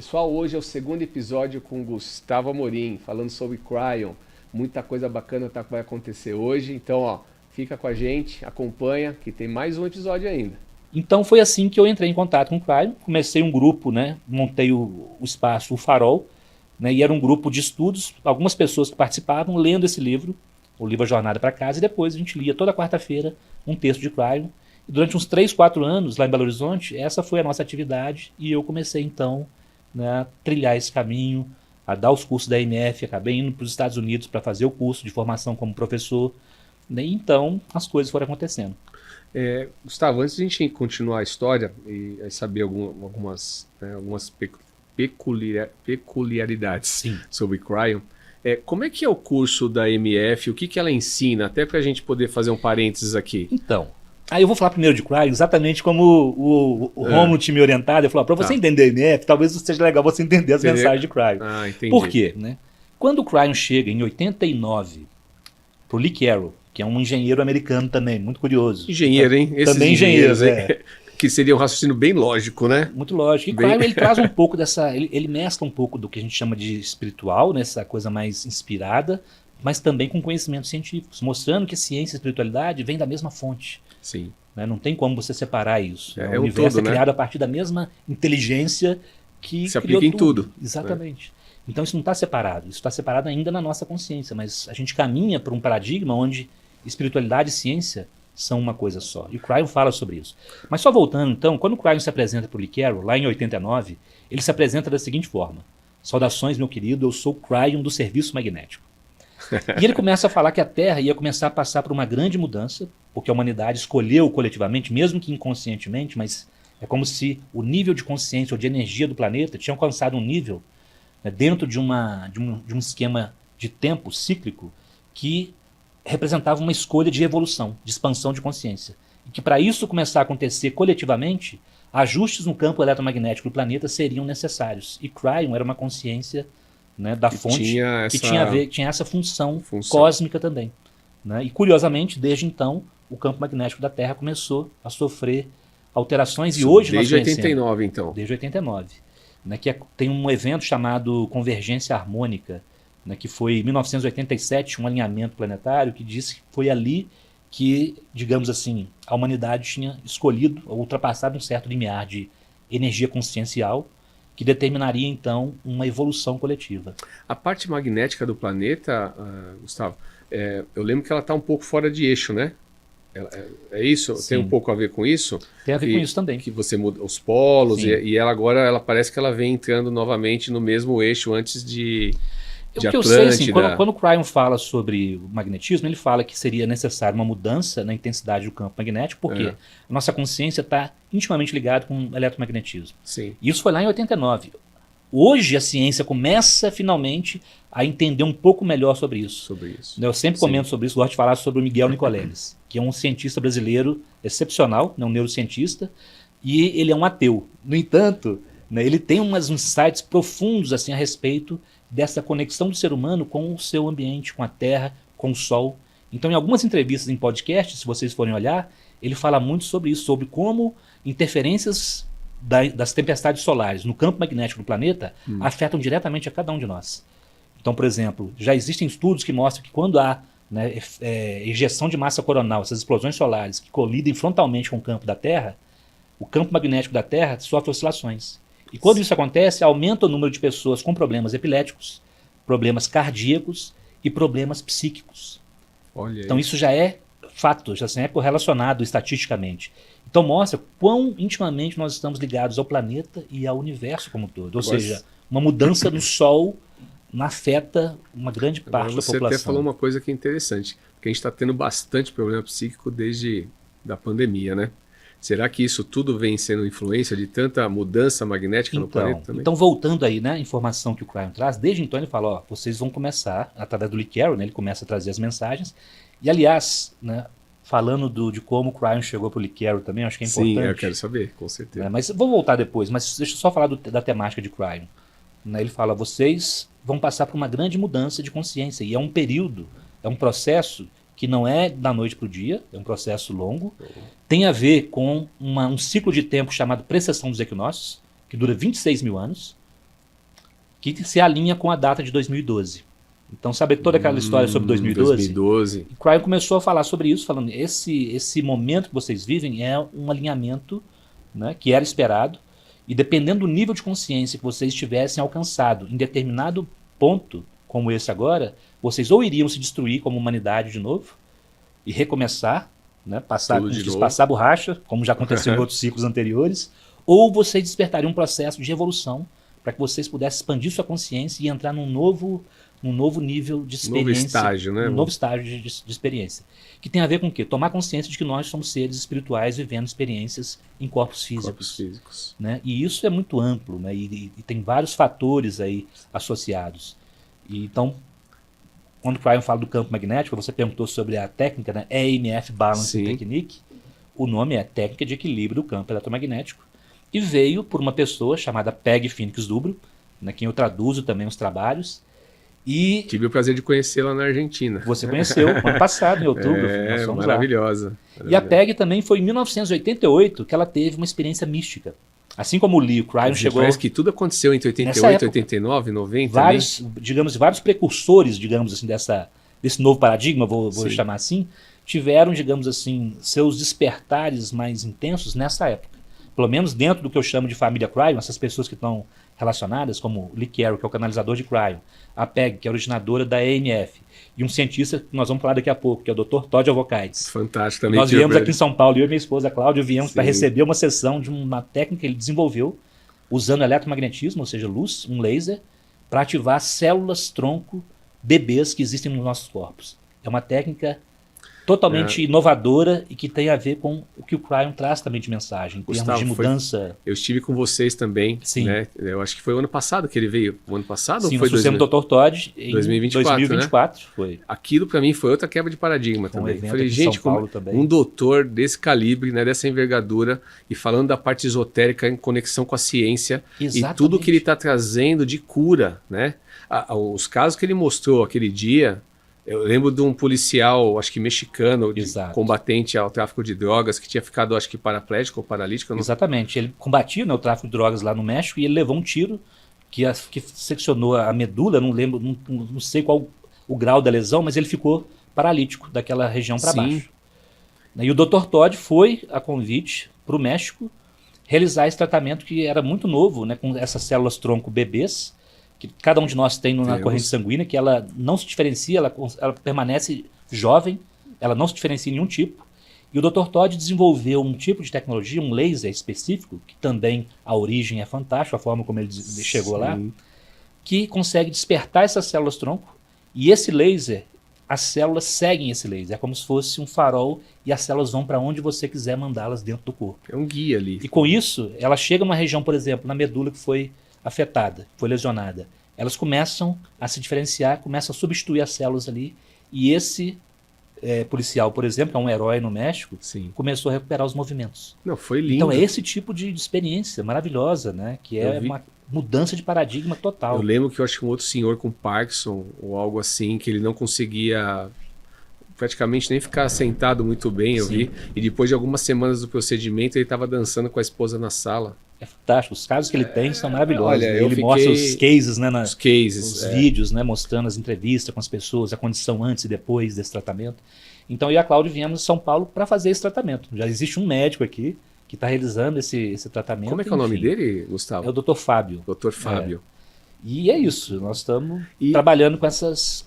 Pessoal, hoje é o segundo episódio com Gustavo Amorim, falando sobre Cryon. Muita coisa bacana vai acontecer hoje, então ó, fica com a gente, acompanha, que tem mais um episódio ainda. Então foi assim que eu entrei em contato com o Cryon, comecei um grupo, né, montei o espaço, o Farol, né, e era um grupo de estudos, algumas pessoas que participavam lendo esse livro, o livro A Jornada para Casa, e depois a gente lia toda quarta-feira um texto de Cryon. E durante uns 3, 4 anos lá em Belo Horizonte, essa foi a nossa atividade e eu comecei então, né, a trilhar esse caminho, a dar os cursos da MF, acabei indo para os Estados Unidos para fazer o curso de formação como professor, né, e então as coisas foram acontecendo. Gustavo, antes de a gente continuar a história e saber algumas peculiaridades Sim. sobre Cryon, como é que é o curso da MF, o que ela ensina, até para a gente poder fazer um parênteses aqui? Então, aí eu vou falar primeiro de Cryon, exatamente como o Romulo tinha me orientado. Ele falou, para você entender a MF, talvez seja legal você entender as mensagens de Cryon. Ah, entendi. Por quê? Né? Quando o Cryon chega em 89 para o Lee Carroll, que é um engenheiro americano também, muito curioso. Engenheiro, hein? Esses também engenheiro, que seria um raciocínio bem lógico, né? Muito lógico. E Cryon, ele traz um pouco dessa... Ele mescla um pouco do que a gente chama de espiritual, nessa coisa mais inspirada, mas também com conhecimentos científicos, mostrando que ciência e espiritualidade vêm da mesma fonte. Sim. Né? Não tem como você separar isso. É o um universo todo, é criado a partir da mesma inteligência que se criou aplica em tudo. Exatamente. Então isso não está separado. Isso está separado ainda na nossa consciência, mas a gente caminha para um paradigma onde espiritualidade e ciência são uma coisa só. E o Cryon fala sobre isso. Mas só voltando, então, quando o Cryon se apresenta para o Lee Carroll, lá em 89, ele se apresenta da seguinte forma: saudações, meu querido, eu sou o Cryon do Serviço Magnético. E ele começa a falar que a Terra ia começar a passar por uma grande mudança, porque a humanidade escolheu coletivamente, mesmo que inconscientemente, mas é como se o nível de consciência ou de energia do planeta tinha alcançado um nível, né, dentro de um esquema de tempo cíclico que representava uma escolha de evolução, de expansão de consciência. E que para isso começar a acontecer coletivamente, ajustes no campo eletromagnético do planeta seriam necessários. E Cryon era uma consciência, né, da fonte que tinha essa função cósmica também. Né? E curiosamente, desde então, o campo magnético da Terra começou a sofrer alterações. Isso, e hoje desde nós conhecemos, 89, então. Desde 89. Né, tem um evento chamado Convergência Harmônica, né, que foi em 1987, um alinhamento planetário que disse que foi ali que, digamos assim, a humanidade tinha escolhido ou ultrapassado um certo limiar de energia consciencial que determinaria então uma evolução coletiva. A parte magnética do planeta, Gustavo, eu lembro que ela está um pouco fora de eixo, né? É isso? Sim. Tem um pouco a ver com isso? Tem a ver com isso também. Que você muda os polos e ela agora ela parece que ela vem entrando novamente no mesmo eixo antes de O que eu sei, assim, quando o Cryon fala sobre o magnetismo, ele fala que seria necessário uma mudança na intensidade do campo magnético, porque a nossa consciência está intimamente ligada com o eletromagnetismo. Sim. Isso foi lá em 89. Hoje a ciência começa finalmente a entender um pouco melhor sobre isso. Eu sempre comento sobre isso, gosto de falar sobre o Miguel Nicoleles, que é um cientista brasileiro excepcional, um neurocientista, e ele é um ateu. No entanto, né, ele tem uns insights profundos assim, a respeito dessa conexão do ser humano com o seu ambiente, com a Terra, com o Sol. Então, em algumas entrevistas em podcast, se vocês forem olhar, ele fala muito sobre isso, sobre como interferências das tempestades solares no campo magnético do planeta afetam diretamente a cada um de nós. Então, por exemplo, já existem estudos que mostram que quando há, né, ejeção de massa coronal, essas explosões solares que colidem frontalmente com o campo da Terra, o campo magnético da Terra sofre oscilações. E quando isso acontece, aumenta o número de pessoas com problemas epiléticos, problemas cardíacos e problemas psíquicos. Então isso já é fato, já é correlacionado estatisticamente. Então mostra quão intimamente nós estamos ligados ao planeta e ao universo como um todo. Ou seja, uma mudança no Sol afeta uma grande parte da população. Você até falou uma coisa que é interessante, porque a gente está tendo bastante problema psíquico desde a pandemia, né? Será que isso tudo vem sendo influência de tanta mudança magnética no planeta também? Então, voltando aí, né, a informação que o Cryon traz, desde então ele fala, ó, vocês vão começar, através do Lee Carroll, né, ele começa a trazer as mensagens, e aliás, né, falando de como o Cryon chegou para o Lee Carroll também, acho que é importante. Sim, eu quero saber, com certeza. Mas vou voltar depois, mas deixa eu só falar da temática de Cryon. Né, ele fala, vocês vão passar por uma grande mudança de consciência, e é um período, é um processo que não é da noite para o dia, é um processo longo, tem a ver com um ciclo de tempo chamado precessão dos equinócios, que dura 26 mil anos, que se alinha com a data de 2012. Então, sabe toda aquela história sobre 2012? E Cryon começou a falar sobre isso, falando esse momento que vocês vivem é um alinhamento, né, que era esperado, e dependendo do nível de consciência que vocês tivessem alcançado em determinado ponto, como esse agora, vocês ou iriam se destruir como humanidade de novo e recomeçar, né, passar borracha, como já aconteceu em outros ciclos anteriores, ou vocês despertariam um processo de evolução para que vocês pudessem expandir sua consciência e entrar num novo nível de experiência. Novo estágio, né? Um novo estágio de experiência. Que tem a ver com o quê? Tomar consciência de que nós somos seres espirituais vivendo experiências em corpos físicos. Né? E isso é muito amplo, né? E tem vários fatores aí associados. E então, quando o Cryon fala do campo magnético, você perguntou sobre a técnica, né? EMF Balancing Technique. O nome é Técnica de Equilíbrio do Campo Eletromagnético. E veio por uma pessoa chamada Peg Phoenix Dubro, né, quem eu traduzo também os trabalhos. E tive o prazer de conhecê-la na Argentina. Você conheceu, ano passado, em outubro. Nós fomos maravilhosa. E a Peg também foi em 1988 que ela teve uma experiência mística. Assim como o Lee, o Cryon chegou... Parece que tudo aconteceu entre 88, 89, 90. Vários precursores, digamos assim, desse novo paradigma, vou chamar assim, tiveram, digamos assim, seus despertares mais intensos nessa época. Pelo menos dentro do que eu chamo de família Cryon, essas pessoas que estão relacionadas, como Lee Carroll, que é o canalizador de Cryon, a Peg, que é a originadora da EMF, e um cientista que nós vamos falar daqui a pouco, que é o Dr. Todd Avocates. Fantástico também. Nós viemos aqui em São Paulo, eu e minha esposa Cláudia, viemos para receber uma sessão de uma técnica que ele desenvolveu, usando eletromagnetismo, ou seja, luz, um laser, para ativar células-tronco bebês que existem nos nossos corpos. É uma técnica totalmente inovadora e que tem a ver com o que o Cryon traz também de mensagem, em termos de mudança. Eu estive com vocês também, né? Eu acho que foi o ano passado que ele veio. O ano passado? Sim, ou foi nós trouxemos o Dr. Todd em 2024, né? Foi. Aquilo para mim foi outra quebra de paradigma também. Falei, gente, um doutor desse calibre, né, dessa envergadura, e falando da parte esotérica em conexão com a ciência. Exatamente. E tudo que ele está trazendo de cura, né? Os casos que ele mostrou aquele dia... Eu lembro de um policial, acho que mexicano, combatente ao tráfico de drogas, que tinha ficado, acho que paraplégico ou paralítico. Exatamente. Ele combatia, né, o tráfico de drogas lá no México e ele levou um tiro que seccionou a medula, não lembro, não sei qual o grau da lesão, mas ele ficou paralítico daquela região para baixo. E o Dr. Todd foi, a convite, para o México realizar esse tratamento que era muito novo, né, com essas células-tronco bebês, que cada um de nós tem na corrente sanguínea, que ela não se diferencia, ela permanece jovem, ela não se diferencia em nenhum tipo. E o Dr. Todd desenvolveu um tipo de tecnologia, um laser específico, que também a origem é fantástica, a forma como ele chegou lá, que consegue despertar essas células-tronco, e esse laser, as células seguem esse laser, é como se fosse um farol, e as células vão para onde você quiser mandá-las dentro do corpo. É um guia ali. E com isso, ela chega numa região, por exemplo, na medula que foi afetada, foi lesionada, elas começam a se diferenciar, começam a substituir as células ali, e esse policial, por exemplo, que é um herói no México, começou a recuperar os movimentos. Não, foi lindo. Então é esse tipo de experiência maravilhosa, né? Que é uma mudança de paradigma total. Eu lembro que eu acho que um outro senhor com Parkinson, ou algo assim, que ele não conseguia praticamente nem ficar sentado muito bem, eu vi, e depois de algumas semanas do procedimento ele estava dançando com a esposa na sala. É fantástico, os casos que ele tem são maravilhosos. Olha, ele mostra os cases, né, os vídeos, né, mostrando as entrevistas com as pessoas, a condição antes e depois desse tratamento. Então eu e a Cláudia viemos de São Paulo para fazer esse tratamento. Já existe um médico aqui que está realizando esse tratamento. Como é que é o nome dele, Gustavo? É o Dr. Fábio. Dr. Fábio. E é isso, nós estamos trabalhando com essas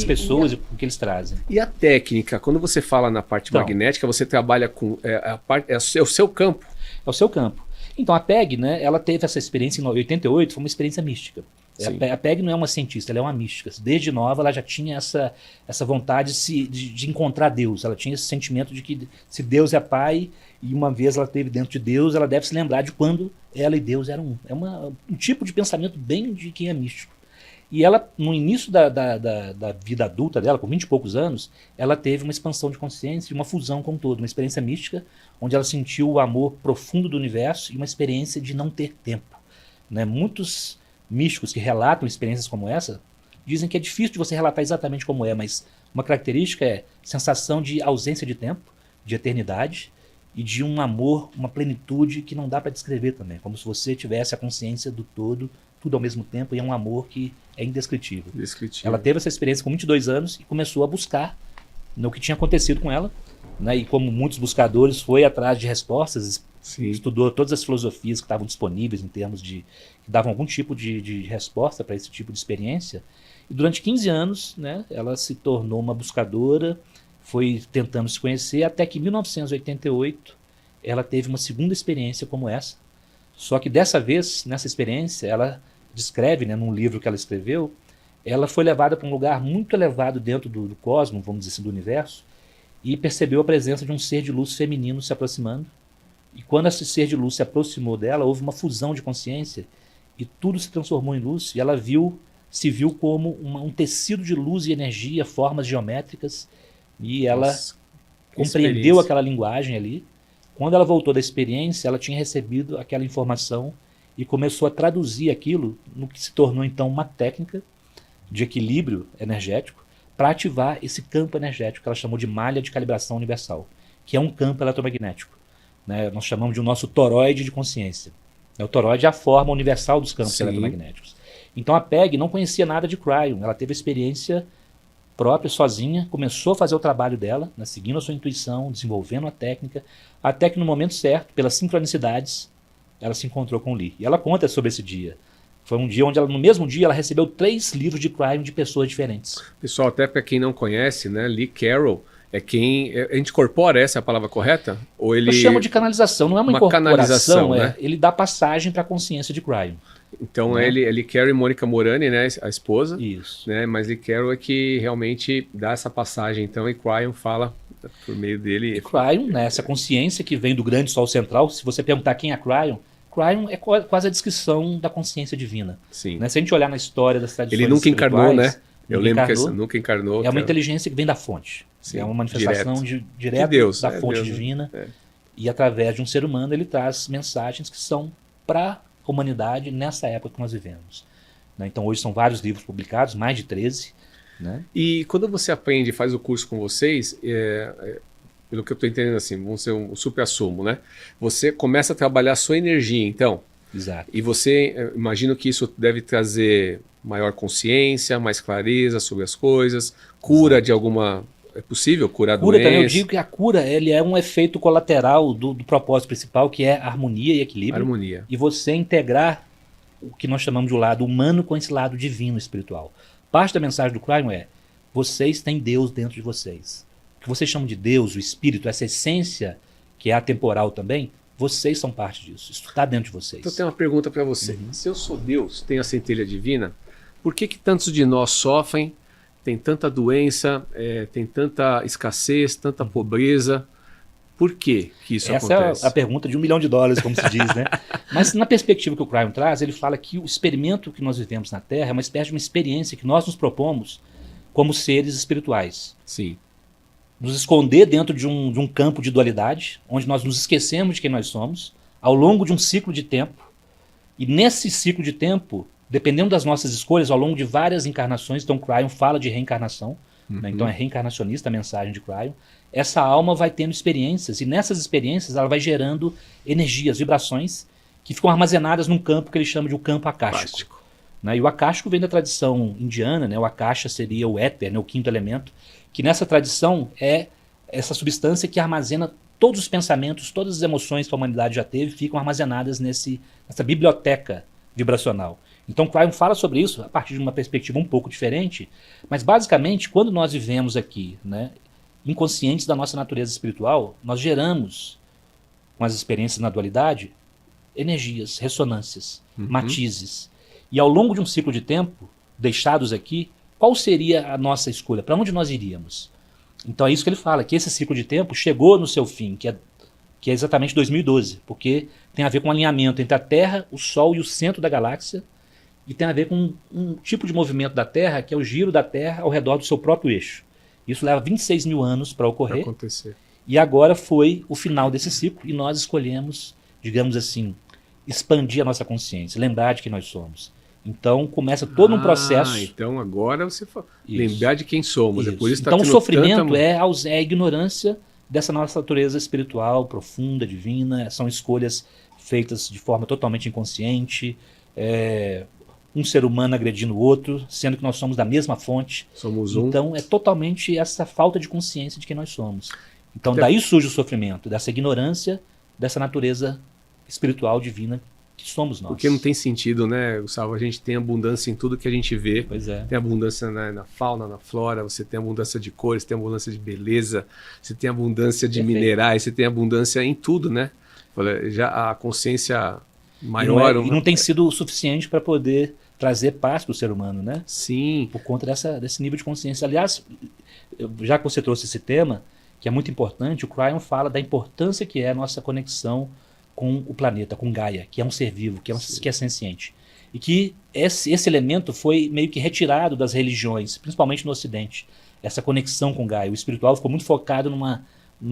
pessoas e com o que eles trazem. E a técnica, quando você fala na parte magnética, você trabalha com... é o seu campo. É o seu campo. Então a Peg, né, ela teve essa experiência em 88, foi uma experiência mística. A Peg não é uma cientista, ela é uma mística. Desde nova ela já tinha essa vontade de encontrar Deus. Ela tinha esse sentimento de que se Deus é pai e uma vez ela esteve dentro de Deus, ela deve se lembrar de quando ela e Deus eram um. É um tipo de pensamento bem de quem é místico. E ela, no início da vida adulta dela, com 20 e poucos anos, ela teve uma expansão de consciência e uma fusão com o todo, uma experiência mística, onde ela sentiu o amor profundo do universo e uma experiência de não ter tempo. Né? Muitos místicos que relatam experiências como essa, dizem que é difícil de você relatar exatamente como é, mas uma característica é sensação de ausência de tempo, de eternidade, e de um amor, uma plenitude que não dá para descrever também, como se você tivesse a consciência do todo, tudo ao mesmo tempo, e é um amor que é indescritível. Ela teve essa experiência com 22 anos e começou a buscar no que tinha acontecido com ela, né? E como muitos buscadores, foi atrás de respostas, estudou todas as filosofias que estavam disponíveis em termos de... que davam algum tipo de resposta para esse tipo de experiência. E durante 15 anos, né, ela se tornou uma buscadora, foi tentando se conhecer, até que em 1988 ela teve uma segunda experiência como essa. Só que dessa vez, nessa experiência, ela descreve, né, num livro que ela escreveu, ela foi levada para um lugar muito elevado dentro do cosmos, vamos dizer assim, do universo, e percebeu a presença de um ser de luz feminino se aproximando. E quando esse ser de luz se aproximou dela, houve uma fusão de consciência e tudo se transformou em luz, e ela se viu como um tecido de luz e energia, formas geométricas, e ela compreendeu aquela linguagem ali. Quando ela voltou da experiência, ela tinha recebido aquela informação e começou a traduzir aquilo no que se tornou então uma técnica de equilíbrio energético para ativar esse campo energético que ela chamou de malha de calibração universal, que é um campo eletromagnético, né? Nós chamamos de o nosso toroide de consciência. O toroide é a forma universal dos campos eletromagnéticos. Então a Peg não conhecia nada de Cryon, ela teve a experiência própria, sozinha, começou a fazer o trabalho dela, né, seguindo a sua intuição, desenvolvendo a técnica, até que no momento certo, pelas sincronicidades, ela se encontrou com Lee. E ela conta sobre esse dia. Foi um dia onde, no mesmo dia, ela recebeu 3 livros de Cryon de pessoas diferentes. Pessoal, até para quem não conhece, né, Lee Carroll é quem... A gente incorpora, essa é a palavra correta? Ou ele... Eu chamo de canalização, não é uma incorporação, né? Ele dá passagem para a consciência de Cryon. Então, né? Lee Carroll e Mônica Morani, né, a esposa. Isso. Né, mas Lee Carroll é que realmente dá essa passagem, então, e Cryon fala por meio dele. E Cryon, né, essa consciência que vem do grande sol central, se você perguntar quem é Cryon é quase a descrição da consciência divina. Sim. Né? Se a gente olhar na história das tradições ele nunca encarnou, né? Eu lembro encarnou, que nunca encarnou. É uma inteligência que vem da fonte. Sim, é uma manifestação direta Deus, da fonte Deus, divina. né? E através de um ser humano ele traz mensagens que são para a humanidade nessa época que nós vivemos. Né? Então hoje são vários livros publicados, mais de 13. Né? E quando você aprende, faz o curso com vocês, pelo que eu estou entendendo assim, vamos ser um supra-sumo, né? Você começa a trabalhar a sua energia, então. Exato. E você, imagino que isso deve trazer maior consciência, mais clareza sobre as coisas, cura de alguma... É possível curar doença? Também, eu digo que a cura ele é um efeito colateral do propósito principal, que é harmonia e equilíbrio. Harmonia. E você integrar o que nós chamamos de um lado humano com esse lado divino espiritual. Parte da mensagem do Cryon é: vocês têm Deus dentro de vocês. O que vocês chamam de Deus, o espírito, essa essência que é atemporal também, vocês são parte disso. Isso está dentro de vocês. Então eu tenho uma pergunta para você. Se eu sou Deus, tenho a centelha divina, por que tantos de nós sofrem? Tem tanta doença, tem tanta escassez, tanta pobreza. Por que isso acontece? Essa é a pergunta de $1 milhão, como se diz, né? Mas na perspectiva que o Cryon traz, ele fala que o experimento que nós vivemos na Terra é uma espécie de uma experiência que nós nos propomos como seres espirituais. Sim. Nos esconder dentro de um campo de dualidade, onde nós nos esquecemos de quem nós somos, ao longo de um ciclo de tempo. E nesse ciclo de tempo, dependendo das nossas escolhas, ao longo de várias encarnações, então Cryon fala de reencarnação, né? Então é reencarnacionista a mensagem de Cryon, essa alma vai tendo experiências, e nessas experiências ela vai gerando energias, vibrações, que ficam armazenadas num campo que ele chama de o campo akáshico. Né? E o akáshico vem da tradição indiana, né? O akasha seria o éter, né? O quinto elemento, que nessa tradição é essa substância que armazena todos os pensamentos, todas as emoções que a humanidade já teve, ficam armazenadas nessa biblioteca vibracional. Então Cryon fala sobre isso a partir de uma perspectiva um pouco diferente, mas basicamente quando nós vivemos aqui, né, inconscientes da nossa natureza espiritual, nós geramos, com as experiências na dualidade, energias, ressonâncias, matizes. E ao longo de um ciclo de tempo, deixados aqui, qual seria a nossa escolha? Para onde nós iríamos? Então é isso que ele fala, que esse ciclo de tempo chegou no seu fim, que é exatamente 2012, porque tem a ver com o alinhamento entre a Terra, o Sol e o centro da galáxia, e tem a ver com um tipo de movimento da Terra, que é o giro da Terra ao redor do seu próprio eixo. Isso leva 26 mil anos para ocorrer. Acontecer. E agora foi o final desse ciclo, e nós escolhemos, digamos assim, expandir a nossa consciência, lembrar de quem nós somos. Então começa todo um processo. Então agora você fala, lembrar de quem somos. É por isso que então o sofrimento é a ignorância dessa nossa natureza espiritual, profunda, divina. São escolhas feitas de forma totalmente inconsciente. um ser humano agredindo o outro, sendo que nós somos da mesma fonte. Somos um. Então é totalmente essa falta de consciência de quem nós somos. Então daí surge o sofrimento, dessa ignorância, dessa natureza espiritual divina que somos nós. Porque não tem sentido, né, Gustavo? A gente tem abundância em tudo que a gente vê. Pois é. Tem abundância na fauna, na flora, você tem abundância de cores, tem abundância de beleza, você tem abundância de minerais, você tem abundância em tudo, né? Já a consciência maior... E não tem sido o suficiente para poder trazer paz para o ser humano, né? Sim. Por conta desse nível de consciência. Aliás, já que você trouxe esse tema, que é muito importante, o Cryon fala da importância que é a nossa conexão com o planeta, com Gaia, que é um ser vivo, que é senciente. E que esse elemento foi meio que retirado das religiões, principalmente no Ocidente. Essa conexão com Gaia. O espiritual ficou muito focado numa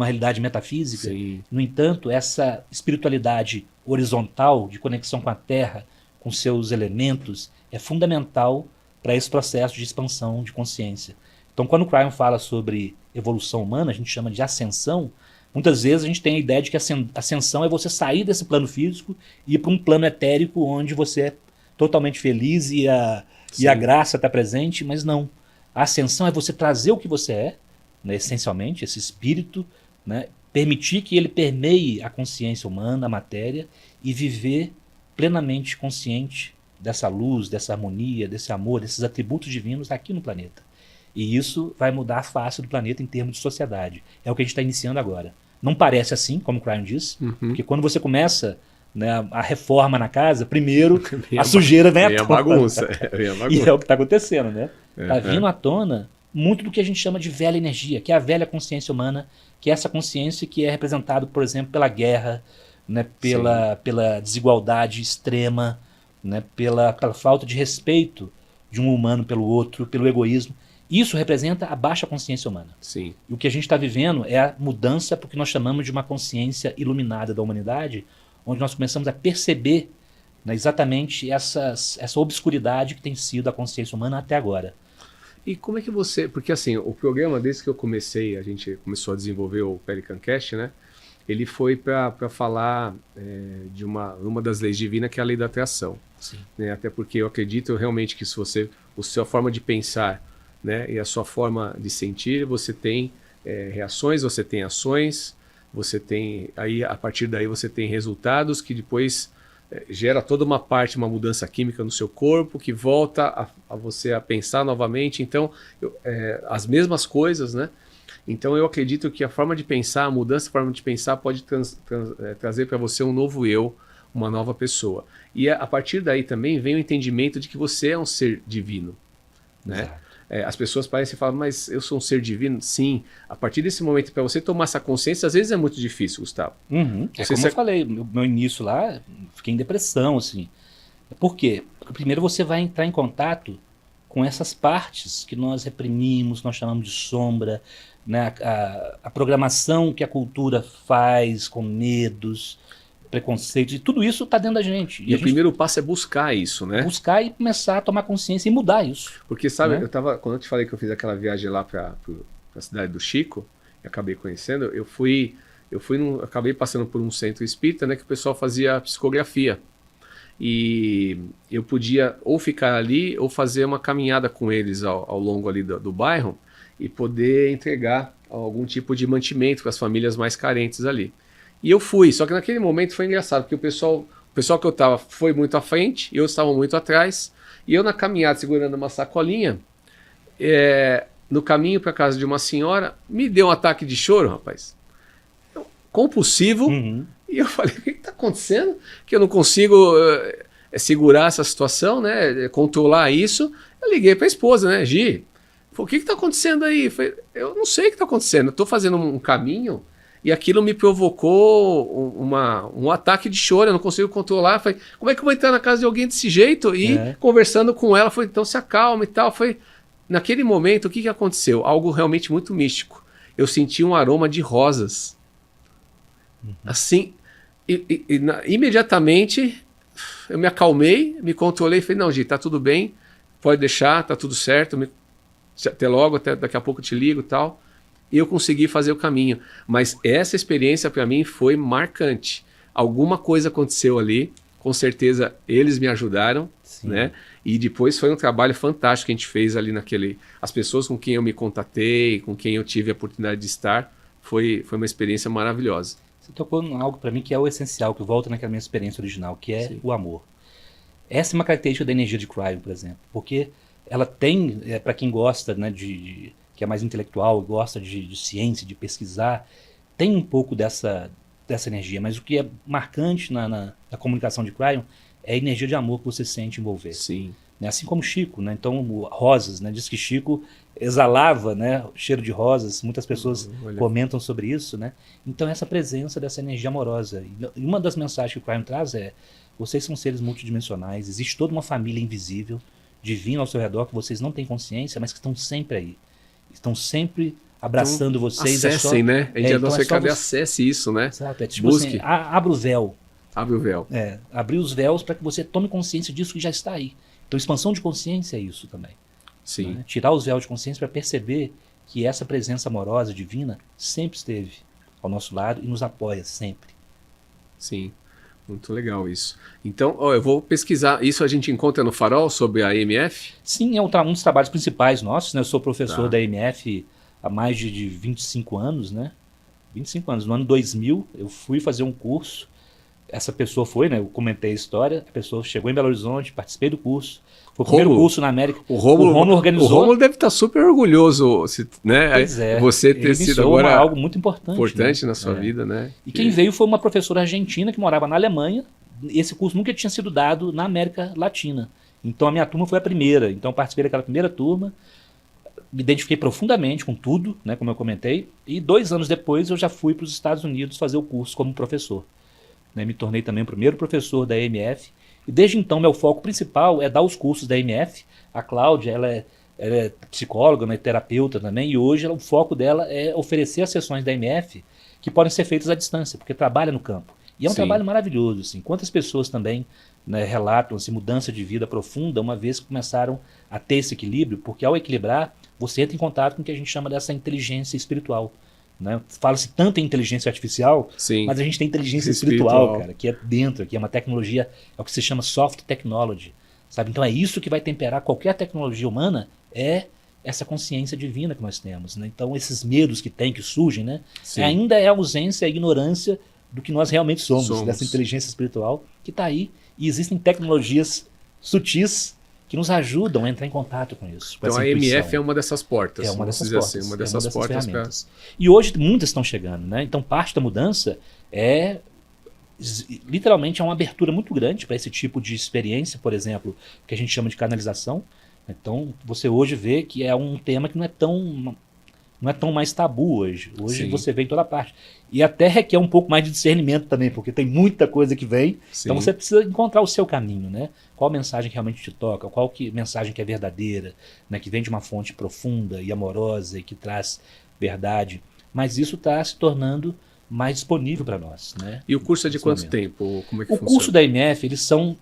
realidade metafísica. Sim. No entanto, essa espiritualidade horizontal, de conexão com a Terra, com seus elementos, é fundamental para esse processo de expansão de consciência. Então, quando o Cryon fala sobre evolução humana, a gente chama de ascensão. Muitas vezes a gente tem a ideia de que ascensão é você sair desse plano físico e ir para um plano etérico onde você é totalmente feliz e a graça está presente, mas não. A ascensão é você trazer o que você é, né, essencialmente, esse espírito, né, permitir que ele permeie a consciência humana, a matéria, e viver plenamente consciente dessa luz, dessa harmonia, desse amor, desses atributos divinos aqui no planeta. E isso vai mudar a face do planeta em termos de sociedade. É o que a gente está iniciando agora. Não parece assim, como o Cryon disse, porque quando você começa, né, a reforma na casa, primeiro a sujeira vem à tona. Bagunça. E é o que está acontecendo, né? Está vindo à tona muito do que a gente chama de velha energia, que é a velha consciência humana, que é essa consciência que é representada, por exemplo, pela guerra, né, pela desigualdade extrema, né, pela falta de respeito de um humano pelo outro, pelo egoísmo. Isso representa a baixa consciência humana. Sim. E o que a gente está vivendo é a mudança porque nós chamamos de uma consciência iluminada da humanidade, onde nós começamos a perceber, né, exatamente essa obscuridade que tem sido a consciência humana até agora. E como é que você... Porque assim, o programa, desde que eu comecei, a gente começou a desenvolver o Pelican Cast, né? Ele foi para falar de uma das leis divinas, que é a lei da atração. Sim. Né? Até porque eu acredito realmente que se você... A sua forma de pensar, né, e a sua forma de sentir, você tem reações, você tem ações, você tem... Aí, a partir daí você tem resultados que depois gera toda uma uma mudança química no seu corpo, que volta a você a pensar novamente. Então, as mesmas coisas, né? Então eu acredito que a forma de pensar, a mudança da forma de pensar pode trazer para você um novo eu, uma nova pessoa. E a partir daí também vem o entendimento de que você é um ser divino, né? As pessoas parecem falar, mas eu sou um ser divino? Sim. A partir desse momento, para você tomar essa consciência, às vezes é muito difícil, Gustavo. Como eu falei, no meu início lá, fiquei em depressão, assim. Por quê? Porque primeiro você vai entrar em contato com essas partes que nós reprimimos, nós chamamos de sombra, né? A programação que a cultura faz com medos, preconceitos, e tudo isso está dentro da gente. E o primeiro passo é buscar isso, né? Buscar e começar a tomar consciência e mudar isso. Porque, sabe, né? Quando eu te falei que eu fiz aquela viagem lá para a cidade do Chico, e acabei conhecendo, acabei passando por um centro espírita, né, que o pessoal fazia psicografia. E eu podia ou ficar ali ou fazer uma caminhada com eles ao longo ali do bairro e poder entregar algum tipo de mantimento para as famílias mais carentes ali. E eu fui, só que naquele momento foi engraçado, porque o pessoal que eu estava foi muito à frente, eu estava muito atrás, e eu na caminhada segurando uma sacolinha, no caminho para a casa de uma senhora, me deu um ataque de choro, rapaz, compulsivo, e eu falei, o que está acontecendo? Que eu não consigo segurar essa situação, né, controlar isso. Eu liguei para a esposa, né, Gi, falei, o que está acontecendo aí? Eu não sei o que está acontecendo, eu estou fazendo um caminho, e aquilo me provocou um ataque de choro, eu não consigo controlar. Falei, como é que eu vou entrar na casa de alguém desse jeito? E conversando com ela, falei, então se acalma e tal. Naquele momento, o que aconteceu? Algo realmente muito místico. Eu senti um aroma de rosas. Assim, imediatamente eu me acalmei, me controlei e falei, não, Gi, tá tudo bem, pode deixar, tá tudo certo, até logo, até daqui a pouco eu te ligo e tal. E eu consegui fazer o caminho. Mas essa experiência para mim foi marcante. Alguma coisa aconteceu ali, com certeza eles me ajudaram, Sim. né? E depois foi um trabalho fantástico que a gente fez ali as pessoas com quem eu me contatei, com quem eu tive a oportunidade de estar, foi uma experiência maravilhosa. Você tocou em algo para mim que é o essencial, que volta naquela minha experiência original, que é o amor. Essa é uma característica da energia de Cryon, por exemplo, porque ela tem, para quem gosta, né, que é mais intelectual, gosta de ciência, de pesquisar, tem um pouco dessa energia, mas o que é marcante na comunicação de Cryon é a energia de amor que você sente envolver. Sim. Né? Assim como Chico, né? Então, rosas, né? Diz que Chico exalava, né, o cheiro de rosas, muitas pessoas comentam sobre isso, né? Então, essa presença dessa energia amorosa. E uma das mensagens que o Cryon traz é: vocês são seres multidimensionais, existe toda uma família invisível, divina ao seu redor, que vocês não têm consciência, mas que estão sempre aí. Estão sempre abraçando então, vocês. Acessem, né? A gente nosso recado acesse isso, né? Exato, é tipo busque. Assim, abra o véu. Abre o véu. Abrir os véus para que você tome consciência disso que já está aí. Então, expansão de consciência é isso também. Sim. Né? Tirar os véus de consciência para perceber que essa presença amorosa, divina, sempre esteve ao nosso lado e nos apoia sempre. Sim, muito legal isso. Então, eu vou pesquisar. Isso a gente encontra no Farol sobre a EMF? Sim, é um dos trabalhos principais nossos. Né? Eu sou professor da EMF há mais de 25 anos, né? 25 anos. No ano 2000, eu fui fazer um curso. Essa pessoa foi, né? Eu comentei a história. A pessoa chegou em Belo Horizonte, participei do curso. Foi o primeiro curso na América. O Rômulo organizou. O Rômulo deve estar super orgulhoso, né? Pois é. Você ter sido agora algo muito importante, né? Na sua vida, né? E quem veio foi uma professora argentina que morava na Alemanha. Esse curso nunca tinha sido dado na América Latina. Então a minha turma foi a primeira. Então eu participei daquela primeira turma. Me identifiquei profundamente com tudo, né? Como eu comentei. E 2 anos depois eu já fui para os Estados Unidos fazer o curso como professor. Né, me tornei também o primeiro professor da EMF. E desde então, meu foco principal é dar os cursos da EMF. A Cláudia, ela é psicóloga, né, terapeuta também, e hoje o foco dela é oferecer as sessões da EMF que podem ser feitas à distância, porque trabalha no campo. E é um trabalho maravilhoso. Assim. Quantas pessoas também, né, relatam assim, mudança de vida profunda uma vez que começaram a ter esse equilíbrio, porque ao equilibrar, você entra em contato com o que a gente chama dessa inteligência espiritual. Né? Fala-se tanto em inteligência artificial, mas a gente tem inteligência espiritual, cara, que é dentro, que é uma tecnologia, é o que se chama soft technology, sabe? Então é isso que vai temperar qualquer tecnologia humana, é essa consciência divina que nós temos, né? Então esses medos que surgem, né? Ainda é a ausência, a ignorância do que nós realmente somos. Dessa inteligência espiritual que está aí, e existem tecnologias sutis que nos ajudam a entrar em contato com isso. Com então a EMF é uma dessas portas. É uma dessas portas. Assim, uma dessas portas ferramentas. E hoje muitas estão chegando, né? Então parte da mudança literalmente é uma abertura muito grande para esse tipo de experiência, por exemplo, que a gente chama de canalização. Então você hoje vê que é um tema que não é tão mais tabu hoje. Hoje você vê em toda parte. E até requer um pouco mais de discernimento também, porque tem muita coisa que vem. Então você precisa encontrar o seu caminho, né? Qual mensagem que realmente te toca, mensagem que é verdadeira, né? Que vem de uma fonte profunda e amorosa e que traz verdade. Mas isso está se tornando mais disponível para nós, né? E o curso é de quanto tempo? Como é que funciona? O curso da EMF, eles são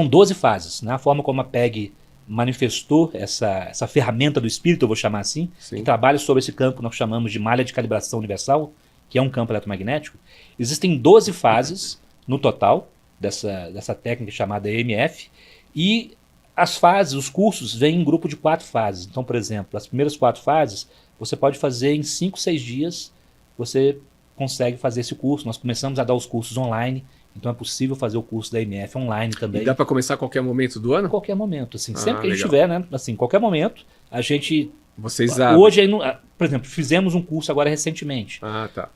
12 fases, né? A forma como a PEG manifestou essa ferramenta do espírito, eu vou chamar assim, que trabalha sobre esse campo que nós chamamos de malha de calibração universal, que é um campo eletromagnético. Existem 12 fases no total dessa técnica chamada EMF, e as fases, os cursos, vêm em grupo de 4 fases. Então, por exemplo, as primeiras 4 fases, você pode fazer em 5, 6 dias, você consegue fazer esse curso. Nós começamos a dar os cursos online, então é possível fazer o curso da EMF online também. E dá para começar a qualquer momento do ano? Qualquer momento, assim, sempre que a gente tiver, né? Assim, qualquer momento, a gente... Vocês abrem. Hoje, por exemplo, fizemos um curso agora recentemente.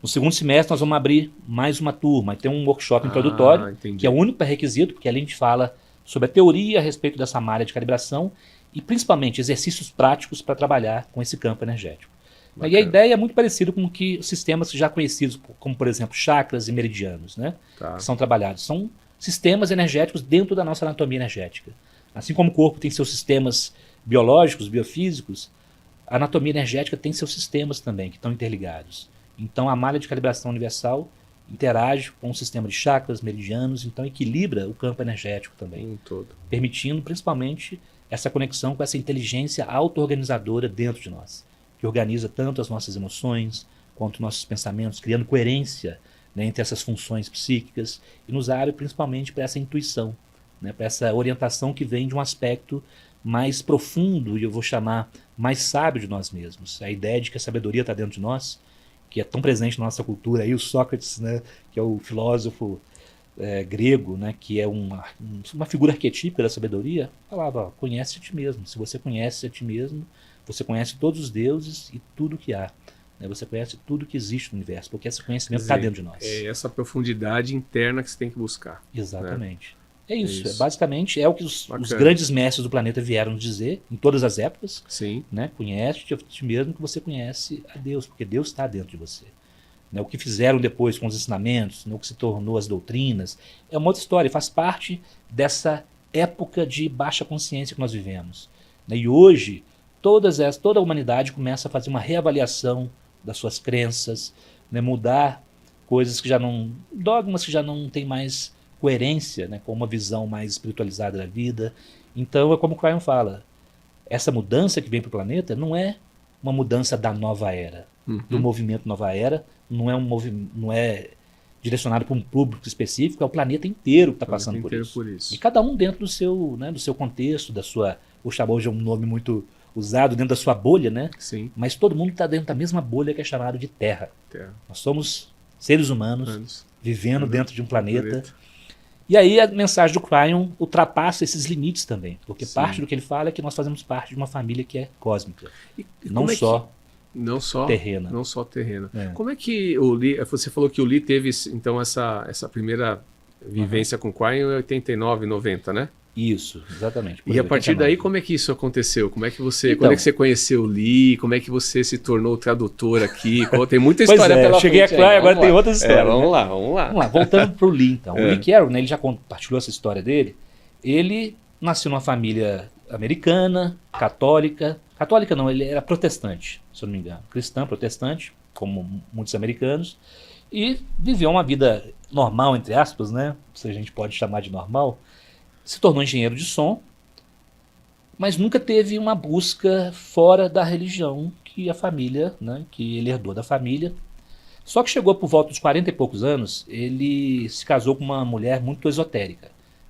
No segundo semestre nós vamos abrir mais uma turma, tem um workshop introdutório, que é o único pré-requisito, porque ali a gente fala sobre a teoria a respeito dessa malha de calibração e principalmente exercícios práticos para trabalhar com esse campo energético. Bacana. E a ideia é muito parecida com que sistemas já conhecidos, como por exemplo chakras e meridianos, né? Que são trabalhados. São sistemas energéticos dentro da nossa anatomia energética. Assim como o corpo tem seus sistemas biológicos, biofísicos, a anatomia energética tem seus sistemas também, que estão interligados. Então a malha de calibração universal interage com o sistema de chakras, meridianos, então equilibra o campo energético também, permitindo principalmente essa conexão com essa inteligência auto-organizadora dentro de nós, que organiza tanto as nossas emoções quanto nossos pensamentos, criando coerência, né, entre essas funções psíquicas, e nos abre principalmente para essa intuição, né, para essa orientação que vem de um aspecto mais profundo, e eu vou chamar mais sábio de nós mesmos. A ideia de que a sabedoria está dentro de nós, que é tão presente na nossa cultura. Aí o Sócrates, né, que é o filósofo grego, né, que é uma figura arquetípica da sabedoria, falava: conhece a ti mesmo. Se você conhece a ti mesmo, você conhece todos os deuses e tudo que há. Né? Você conhece tudo que existe no universo, porque esse conhecimento está dentro de nós. É essa profundidade interna que você tem que buscar. Exatamente. Né? É isso. Basicamente é o que os grandes mestres do planeta vieram nos dizer em todas as épocas. Sim. Né? Conhece a ti mesmo que você conhece a Deus, porque Deus está dentro de você. Né? O que fizeram depois com os ensinamentos, né? O que se tornou as doutrinas, é uma outra história, faz parte dessa época de baixa consciência que nós vivemos. Né? E hoje, toda a humanidade começa a fazer uma reavaliação das suas crenças, né? Mudar coisas que já não... dogmas que já não tem mais coerência, né, com uma visão mais espiritualizada da vida. Então é como o Cryon fala, essa mudança que vem para o planeta não é uma mudança da nova era, do movimento nova era, não é direcionado para um público específico, é o planeta inteiro que está passando por isso. E cada um dentro do seu contexto, da sua, o chamou de um nome muito usado, dentro da sua bolha, né? Sim. Mas todo mundo está dentro da mesma bolha que é chamado de Terra. Nós somos seres humanos vivendo dentro de um planeta. E aí a mensagem do Cryon ultrapassa esses limites também, porque parte do que ele fala é que nós fazemos parte de uma família que é cósmica, não só terrena. Não só terrena. Como é que o Lee, você falou que o Lee teve então essa primeira vivência com o Cryon em 89, 90, né? Isso, exatamente. E a partir daí, como é que isso aconteceu? Como é que você, quando é que você conheceu o Lee? Como é que você se tornou tradutor aqui? Tem muita história pela cheguei frente. Cheguei a Cryon, agora tem outras histórias. Vamos lá. Voltando para o Lee, então. O Lee Carroll, né, ele já compartilhou essa história dele. Ele nasceu numa família americana, católica. Católica não, ele era protestante, se eu não me engano. Cristã, protestante, como muitos americanos. E viveu uma vida normal, entre aspas, né? Se a gente pode chamar de normal. Se tornou engenheiro de som, mas nunca teve uma busca fora da religião que a família, né, que ele herdou da família. Só que chegou por volta dos 40 e poucos anos, ele se casou com uma mulher muito esotérica,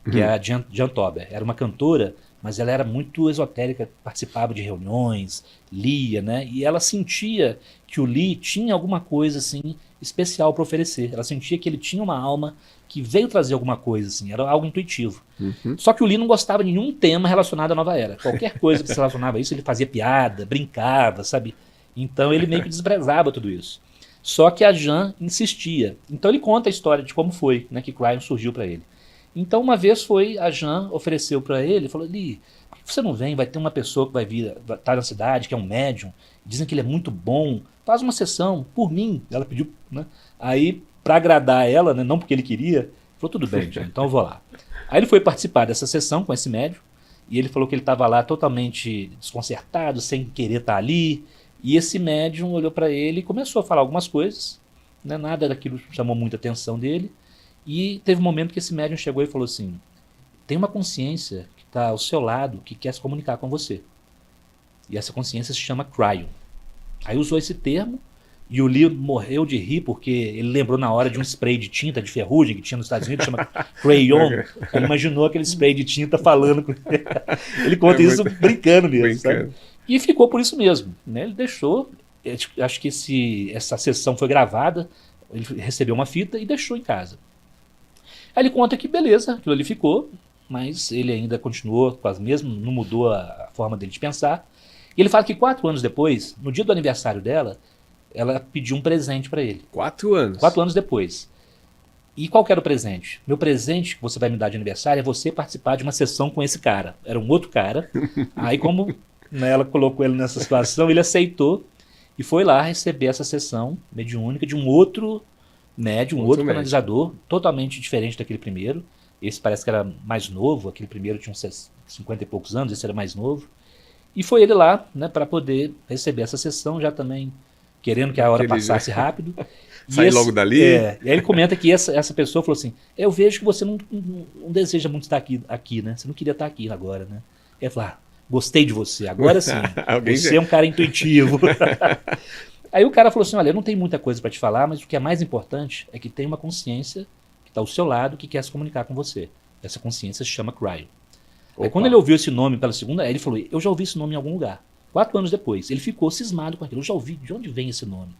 que é a Jan Tober. Era uma cantora, mas ela era muito esotérica, participava de reuniões, lia, né? E ela sentia que o Lee tinha alguma coisa assim especial para oferecer. Ela sentia que ele tinha uma alma que veio trazer alguma coisa, assim, era algo intuitivo. Só que o Lee não gostava de nenhum tema relacionado à nova era. Qualquer coisa que se relacionava a isso, ele fazia piada, brincava, sabe? Então ele meio que desprezava tudo isso. Só que a Jan insistia. Então ele conta a história de como foi, né, que Cryon surgiu para ele. Então uma vez a Jan ofereceu para ele, falou: Lee, por que você não vem? Vai ter uma pessoa que vai vir, vai estar na cidade, que é um médium, dizem que ele é muito bom, faz uma sessão por mim. Ela pediu, né? Aí, para agradar ela, né, não porque ele queria, falou: tudo bem, Jan, então eu vou lá. Aí ele foi participar dessa sessão com esse médium, e ele falou que ele estava lá totalmente desconcertado, sem querer estar ali, e esse médium olhou para ele e começou a falar algumas coisas, né, nada daquilo chamou muita atenção dele. E teve um momento que esse médium chegou e falou assim: tem uma consciência que está ao seu lado, que quer se comunicar com você. E essa consciência se chama Cryon. Aí usou esse termo, e o Lee morreu de rir, porque ele lembrou na hora de um spray de tinta de ferrugem que tinha nos Estados Unidos, chama Crayon. Ele imaginou aquele spray de tinta falando com ele. Ele conta isso brincando mesmo. Sabe? E ficou por isso mesmo. Né? Ele deixou, acho que essa sessão foi gravada, ele recebeu uma fita e deixou em casa. Aí ele conta que beleza, aquilo ali ficou, mas ele ainda continuou com as mesmas, não mudou a forma dele de pensar. E ele fala que 4 anos depois, no dia do aniversário dela, ela pediu um presente para ele. 4 anos? 4 anos depois. E qual que era o presente? Meu presente que você vai me dar de aniversário é você participar de uma sessão com esse cara. Era um outro cara. Aí como, né, ela colocou ele nessa situação, ele aceitou e foi lá receber essa sessão mediúnica de um outro médium, outro canalizador, totalmente diferente daquele primeiro. Esse parece que era mais novo, aquele primeiro tinha uns 50 e poucos anos, esse era mais novo. E foi ele lá, né, para poder receber essa sessão, já também querendo que a hora passasse rápido. Sair logo dali? E aí ele comenta que essa pessoa falou assim: eu vejo que você não deseja muito estar aqui, né? Você não queria estar aqui agora, né? Ele falou: gostei de você, agora sim. Você é um cara intuitivo. Aí o cara falou assim, olha, eu não tenho muita coisa para te falar, mas o que é mais importante é que tem uma consciência que está ao seu lado que quer se comunicar com você. Essa consciência se chama Cryon. Aí quando ele ouviu esse nome pela segunda, aí ele falou, eu já ouvi esse nome em algum lugar. 4 anos depois, ele ficou cismado com aquilo. Eu já ouvi, de onde vem esse nome?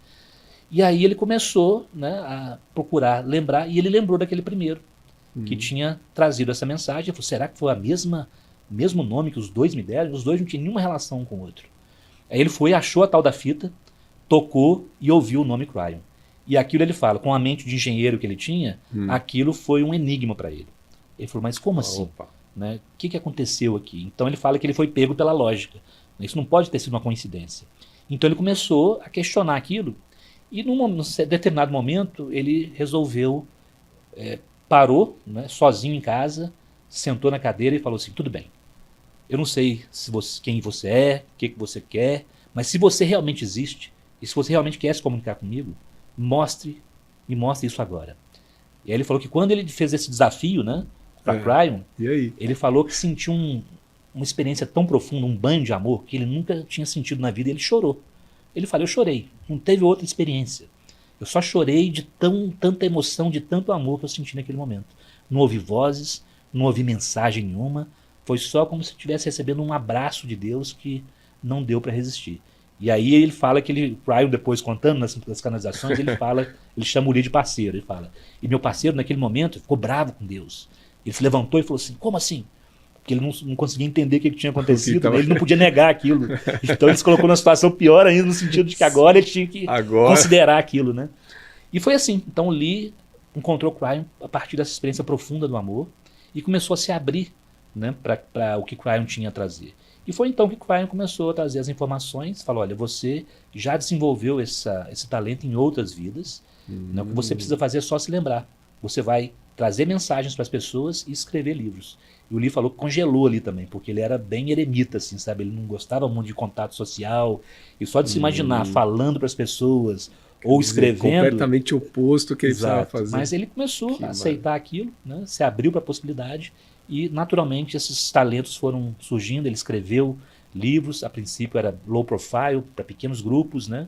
E aí ele começou, né, a procurar lembrar, e ele lembrou daquele primeiro, que tinha trazido essa mensagem. Ele falou, será que foi mesmo nome que os dois me deram? Os dois não tinham nenhuma relação um com o outro. Aí ele foi, achou a tal da fita, tocou e ouviu o nome Cryon. E aquilo ele fala, com a mente de engenheiro que ele tinha, aquilo foi um enigma para ele. Ele falou, mas como assim? Né? O que aconteceu aqui? Então ele fala que ele foi pego pela lógica. Isso não pode ter sido uma coincidência. Então ele começou a questionar aquilo e num determinado momento ele resolveu, parou, né, sozinho em casa, sentou na cadeira e falou assim, tudo bem, eu não sei quem você é, o que você quer, mas se você realmente existe e se você realmente quer se comunicar comigo, me mostre isso agora. E aí ele falou que quando ele fez esse desafio, né, para Cryon, ele falou que sentiu uma experiência tão profunda, um banho de amor, que ele nunca tinha sentido na vida, e ele chorou. Ele falou, eu chorei, não teve outra experiência. Eu só chorei de tanta emoção, de tanto amor que eu senti naquele momento. Não ouvi vozes, não ouvi mensagem nenhuma, foi só como se estivesse recebendo um abraço de Deus que não deu para resistir. E aí ele fala que o Cryon, depois contando nas canalizações, ele chama o Lee de parceiro, ele fala, e meu parceiro naquele momento ficou bravo com Deus. Ele se levantou e falou assim, como assim? Porque ele não conseguia entender o que tinha acontecido, né? Ele não podia negar aquilo. Então ele se colocou numa situação pior ainda, no sentido de que agora ele tinha que considerar aquilo, né? E foi assim. Então o Lee encontrou o Cryon a partir dessa experiência profunda do amor e começou a se abrir, né, para o que Cryon tinha a trazer. E foi então que Cryon começou a trazer as informações, falou, olha, você já desenvolveu esse talento em outras vidas, né? O que você precisa fazer é só se lembrar. Você vai trazer mensagens para as pessoas e escrever livros. E o Lee falou que congelou ali também, porque ele era bem eremita, assim, sabe? Ele não gostava muito de contato social, e só de se imaginar falando para as pessoas ou escrevendo... Completamente oposto do que ele precisava fazer. Mas ele começou a aceitar aquilo, né? Se abriu para a possibilidade, e naturalmente esses talentos foram surgindo. Ele escreveu livros, a princípio era low profile, para pequenos grupos, né?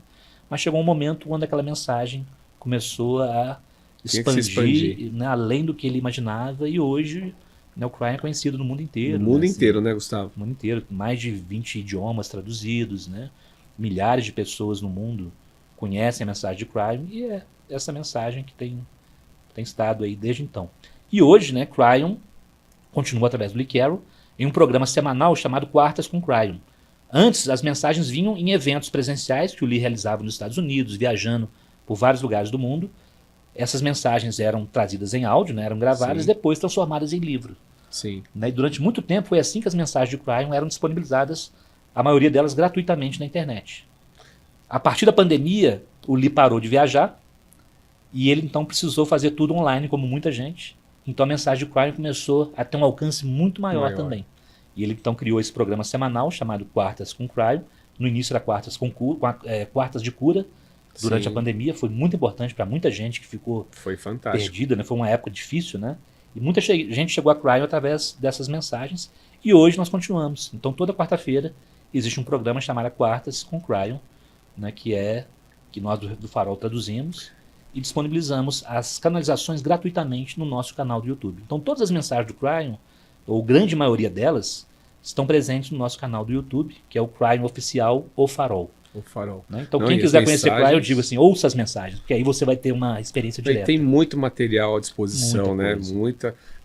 Mas chegou um momento onde aquela mensagem começou a expandir, né, além do que ele imaginava, e hoje, né, o Cryon é conhecido no mundo inteiro. No mundo inteiro, né, Gustavo? No mundo inteiro, mais de 20 idiomas traduzidos, né? Milhares de pessoas no mundo conhecem a mensagem de Cryon, e é essa mensagem que tem estado aí desde então. E hoje, né, Cryon continua através do Lee Carroll em um programa semanal chamado Quartas com Cryon. Antes, as mensagens vinham em eventos presenciais que o Lee realizava nos Estados Unidos, viajando por vários lugares do mundo. Essas mensagens eram trazidas em áudio, né, eram gravadas e depois transformadas em livro. Sim. Né, e durante muito tempo foi assim que as mensagens de Cryon eram disponibilizadas, a maioria delas gratuitamente na internet. A partir da pandemia, o Lee parou de viajar e ele então precisou fazer tudo online, como muita gente. Então a mensagem de Cryon começou a ter um alcance muito maior também. E ele então criou esse programa semanal chamado Quartas com Cryon. No início era Quartas de Cura. Durante a pandemia foi muito importante para muita gente que ficou perdida, né? Foi uma época difícil, né? E muita gente chegou a Cryon através dessas mensagens. E hoje nós continuamos. Então toda quarta-feira existe um programa chamado Quartas com Cryon, né? Que nós do Farol traduzimos e disponibilizamos as canalizações gratuitamente no nosso canal do YouTube. Então todas as mensagens do Cryon, ou grande maioria delas, estão presentes no nosso canal do YouTube, que é o Cryon Oficial ou Farol. O Farol. Né? Então quem quiser conhecer Cryon, eu digo assim, ouça as mensagens, porque aí você vai ter uma experiência direta. Tem muito material à disposição, né?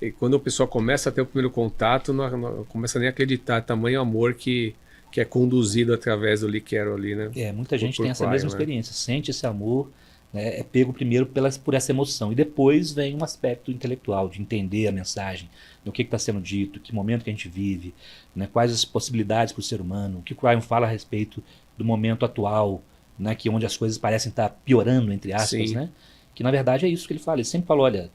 E quando o pessoal começa a ter o primeiro contato, não começa nem a acreditar tamanho amor que é conduzido através do Lee Carroll ali, né? Muita gente tem essa mesma experiência, sente esse amor, né? É pego primeiro por essa emoção, e depois vem um aspecto intelectual, de entender a mensagem, do que está sendo dito, que momento que a gente vive, né? Quais as possibilidades para o ser humano, o que o Cryon fala a respeito do momento atual, né, que onde as coisas parecem estar piorando, entre aspas, né? Que na verdade é isso que ele fala. Ele sempre falou, olha,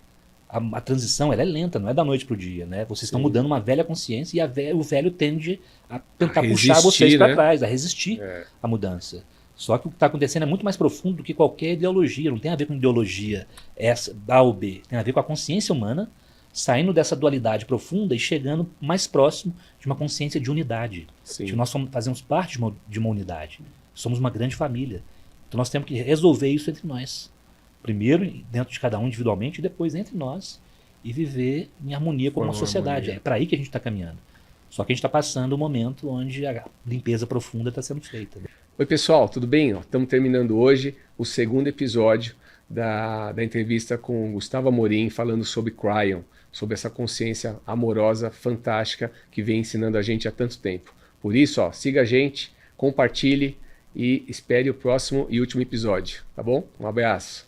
a transição ela é lenta, não é da noite para o dia, né? Vocês estão mudando uma velha consciência e o velho tende a tentar puxar vocês para trás, a resistir à mudança. Só que o que está acontecendo é muito mais profundo do que qualquer ideologia. Não tem a ver com ideologia essa, A ou B. Tem a ver com a consciência humana saindo dessa dualidade profunda e chegando mais próximo de uma consciência de unidade. De que nós fazemos parte de uma unidade. Somos uma grande família. Então nós temos que resolver isso entre nós. Primeiro dentro de cada um individualmente e depois entre nós. E viver em harmonia com uma sociedade. É para aí que a gente está caminhando. Só que a gente está passando um momento onde a limpeza profunda está sendo feita. Oi pessoal, tudo bem? Estamos terminando hoje o segundo episódio da entrevista com Gustavo Amorim, falando sobre Cryon, sobre essa consciência amorosa, fantástica, que vem ensinando a gente há tanto tempo. Por isso, siga a gente, compartilhe e espere o próximo e último episódio, tá bom? Um abraço.